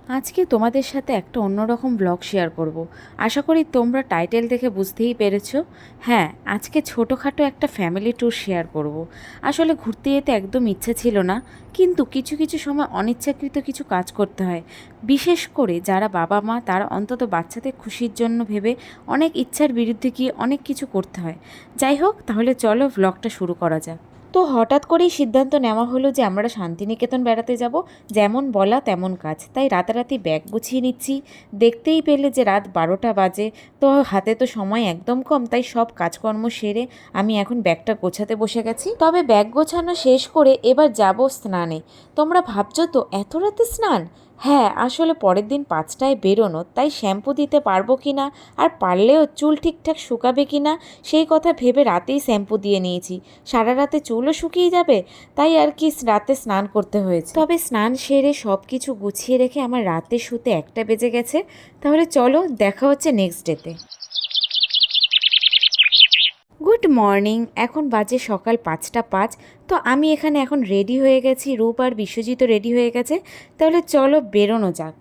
আজকে তোমাদের সাথে একটা অন্যরকম ব্লগ শেয়ার করব। আশা করি তোমরা টাইটেল দেখে বুঝতেই পেরেছো। হ্যাঁ, আজকে ছোটোখাটো একটা ফ্যামিলি ট্যুর শেয়ার করব। আসলে ঘুরতে যেতে একদম ইচ্ছে ছিল না, কিন্তু কিছু কিছু সময় অনিচ্ছাকৃত কিছু কাজ করতে হয়। বিশেষ করে যারা বাবা মা, তারা অন্তত বাচ্চাদের খুশির জন্য ভেবে অনেক ইচ্ছার বিরুদ্ধে গিয়ে অনেক কিছু করতে হয়। যাই হোক, তাহলে চলো ব্লগটা শুরু করা যাক। তো হঠাৎ করেই সিদ্ধান্ত নেওয়া হলো যে আমরা শান্তিনিকেতন বেড়াতে যাব। যেমন বলা তেমন কাজ, তাই রাতারাতি ব্যাগ গুছিয়ে নিচ্ছি। দেখতেই পেলে যে রাত 12টা বাজে। তো হাতে তো সময় একদম কম, তাই সব কাজকর্ম সেরে আমি এখন ব্যাগটা গোছাতে বসে গেছি। তবে ব্যাগ গোছানো শেষ করে এবার যাব স্নানে। তোমরা ভাবছো তো এত রাতে স্নান? হ্যাঁ, আসলে পরের দিন 5টায় বেরোনো, তাই শ্যাম্পু দিতে পারবো কি না, আর পারলেও চুল ঠিকঠাক শুকাবে কি না সেই কথা ভেবে রাতেই শ্যাম্পু দিয়ে নিয়েছি। সারা রাতে চুলও শুকিয়ে যাবে, তাই আর কি রাতে স্নান করতে হয়েছে। তবে স্নান সেরে সব কিছু গুছিয়ে রেখে আমার রাতে শুতে 1টা বেজে গেছে। তাহলে চলো, দেখা হচ্ছে নেক্সট ডেতে। গুড মর্নিং, এখন বাজে সকাল 5টা 5। তো আমি এখানে এখন রেডি হয়ে গেছি, রূপ আর বিশ্বজিৎও রেডি হয়ে গেছে। তাহলে চলো বেরোনো যাক।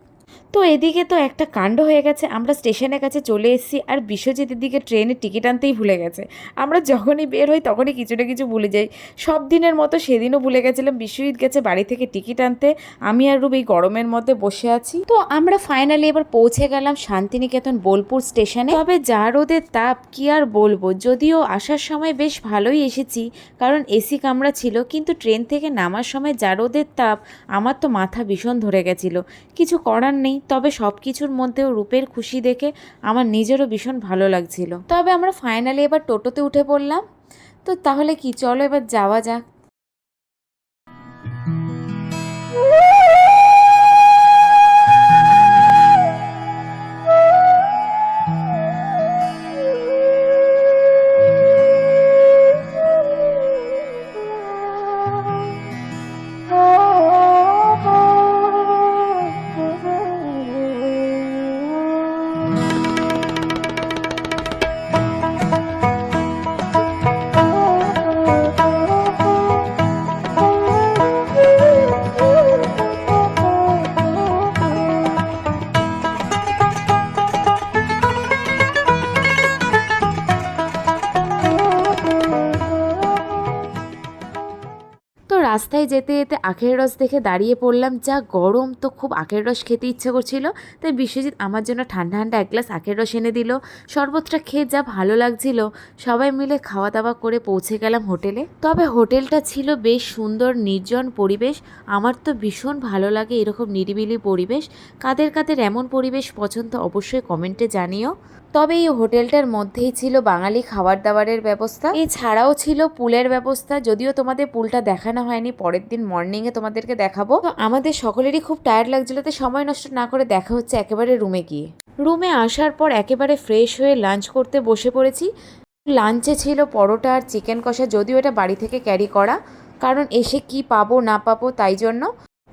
তো এদিকে তো একটা কাণ্ড হয়ে গেছে, আমরা স্টেশনের কাছে চলে এসেছি আর বিশ্বজিৎ এদিকে ট্রেনের টিকিট আনতেই ভুলে গেছে। আমরা যখনই বের হই তখনই কিছু না কিছু ভুলে যাই। সব দিনের মতো সেদিনও ভুলে গেছিলাম। বিশ্বজিৎ গেছে বাড়ি থেকে টিকিট আনতে, আমি আর রূপ এই গরমের মধ্যে বসে আছি। তো আমরা ফাইনালি এবার পৌঁছে গেলাম শান্তিনিকেতন বোলপুর স্টেশনে। তবে যা রোদের তাপ কি আর বলবো, যদিও আসার সময় বেশ ভালোই এসেছি, কারণ এসি কামরা ছিল, কিন্তু ট্রেন থেকে নামার সময় যা রোদের তাপ, আমার তো মাথা ভীষণ ধরে গেছিলো। কিছু করার নেই, তবে সব কিছুর মধ্যেও রূপের খুশি দেখে আমার নিজেরও ভীষণ ভালো লাগছিল। তবে আমরা ফাইনালি এবার টোটোতে উঠে পড়লাম। তো তাহলে কি, চলো এবার যাওয়া যাক। তো রাস্তায় যেতে যেতে আখের রস দেখে দাঁড়িয়ে পড়লাম। যা গরম, তো খুব আখের রস খেতে ইচ্ছে করছিল, তাই বিশ্বজিৎ আমার জন্য ঠান্ডা ঠান্ডা 1 গ্লাস আখের রস এনে দিল। শরবতটা খেয়ে যা ভালো লাগছিল। সবাই মিলে খাওয়া দাওয়া করে পৌঁছে গেলাম হোটেলে। তবে হোটেলটা ছিল বেশ সুন্দর, নির্জন পরিবেশ। আমার তো ভীষণ ভালো লাগে এরকম নিরিবিলি পরিবেশ। কাদের কাদের এমন পরিবেশ পছন্দ অবশ্যই কমেন্টে জানিও। তবে এই হোটেলটার মধ্যেই ছিল বাঙালি খাবার দাবারের ব্যবস্থা, এছাড়াও ছিল পুলের ব্যবস্থা। যদিও তোমাদের পুলটা দেখানো হয়নি, পরের দিন মর্নিংয়ে তোমাদেরকে দেখাবো। তো আমাদের সকলেরই খুব টায়ার্ড লাগছিল, তো সময় নষ্ট না করে দেখা হচ্ছে একেবারে রুমে গিয়ে। রুমে আসার পর একেবারে ফ্রেশ হয়ে লাঞ্চ করতে বসে পড়েছি। লাঞ্চে ছিল পরোটা আর চিকেন কষা, যদিও এটা বাড়ি থেকে ক্যারি করা, কারণ এসে কি পাবো না পাবো তাই জন্য।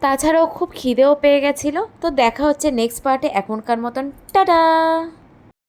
তাছাড়াও খুব খিদেও পেয়ে গেছিলো। তো দেখা হচ্ছে নেক্সট পার্টে। এখনকার মতন টাটা।